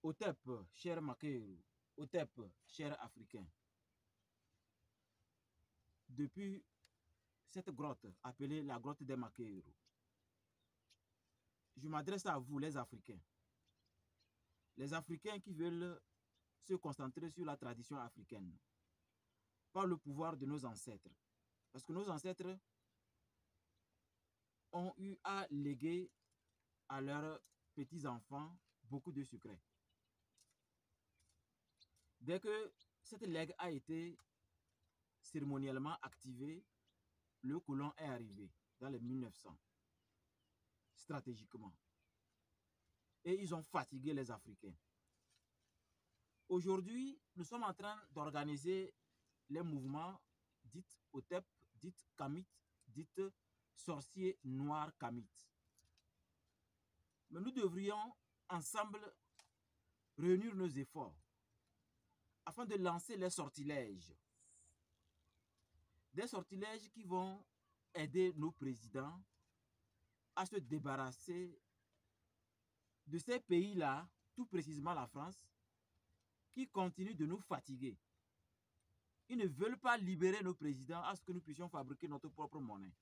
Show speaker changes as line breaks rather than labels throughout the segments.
Otep, cher Makeru, Otep, cher Africain, depuis cette grotte appelée la grotte des Makeru, je m'adresse à vous les Africains. Les Africains qui veulent se concentrer sur la tradition africaine par le pouvoir de nos ancêtres. Parce que nos ancêtres ont eu à léguer à leurs petits-enfants beaucoup de secrets. Dès que cette legs a été cérémoniellement activée, le colon est arrivé dans les 1900, stratégiquement. Et ils ont fatigué les Africains. Aujourd'hui, nous sommes en train d'organiser les mouvements dits Otep, dits Kamit, dits sorciers noirs Kamit. Mais nous devrions ensemble réunir nos efforts afin de lancer les sortilèges. Des sortilèges qui vont aider nos présidents à se débarrasser de ces pays-là, tout précisément la France, qui continuent de nous fatiguer. Ils ne veulent pas libérer nos présidents à ce que nous puissions fabriquer notre propre monnaie.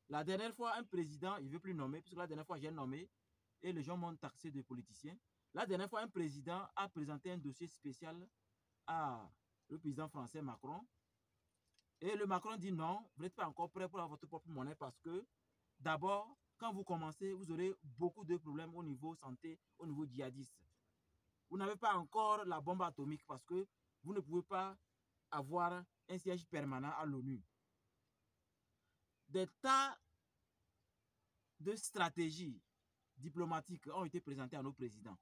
La dernière fois, un président, il ne veut plus nommer, puisque la dernière fois, j'ai nommé, et les gens m'ont taxé de politicien. La dernière fois, un président a présenté un dossier spécial à le président français Macron. Et le Macron dit non, vous n'êtes pas encore prêt pour avoir votre propre monnaie parce que, d'abord, quand vous commencez, vous aurez beaucoup de problèmes au niveau santé, au niveau djihadiste. Vous n'avez pas encore la bombe atomique parce que vous ne pouvez pas avoir un siège permanent à l'ONU. Des tas de stratégies diplomatiques ont été présentées à nos présidents.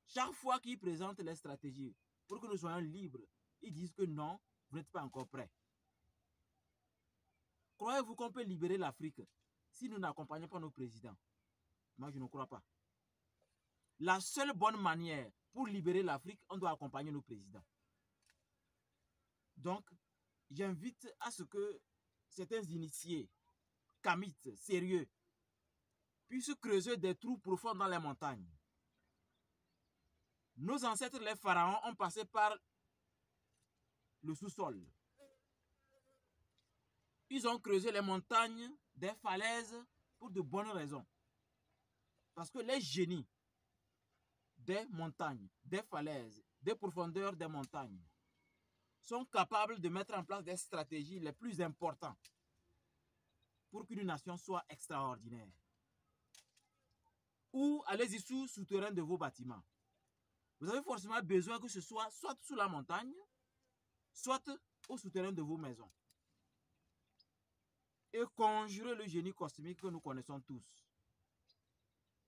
Chaque fois qu'ils présentent les stratégies pour que nous soyons libres, ils disent que non, vous n'êtes pas encore prêts. Croyez-vous qu'on peut libérer l'Afrique si nous n'accompagnons pas nos présidents? Moi, je ne crois pas. La seule bonne manière pour libérer l'Afrique, on doit accompagner nos présidents. Donc, j'invite à ce que certains initiés, kamites, sérieux, puissent creuser des trous profonds dans les montagnes. Nos ancêtres, les pharaons, ont passé par le sous-sol. Ils ont creusé les montagnes, des falaises, pour de bonnes raisons. Parce que les génies des montagnes, des falaises, des profondeurs des montagnes sont capables de mettre en place des stratégies les plus importantes pour qu'une nation soit extraordinaire. Ou allez-y sous souterrain de vos bâtiments. Vous avez forcément besoin que ce soit sous la montagne, soit au souterrain de vos maisons. Et conjurer le génie cosmique que nous connaissons tous.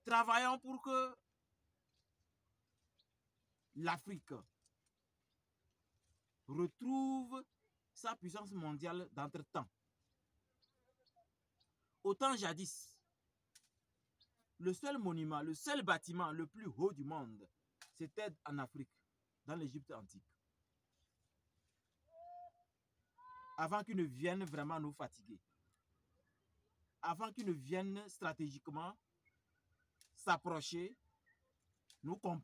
Travaillons pour que l'Afrique retrouve sa puissance mondiale d'entre-temps. Autant jadis, le seul monument, le seul bâtiment le plus haut du monde, c'était en Afrique, dans l'Égypte antique. Avant qu'ils ne viennent vraiment nous fatiguer. Avant qu'ils ne viennent stratégiquement s'approcher, nous comprendre.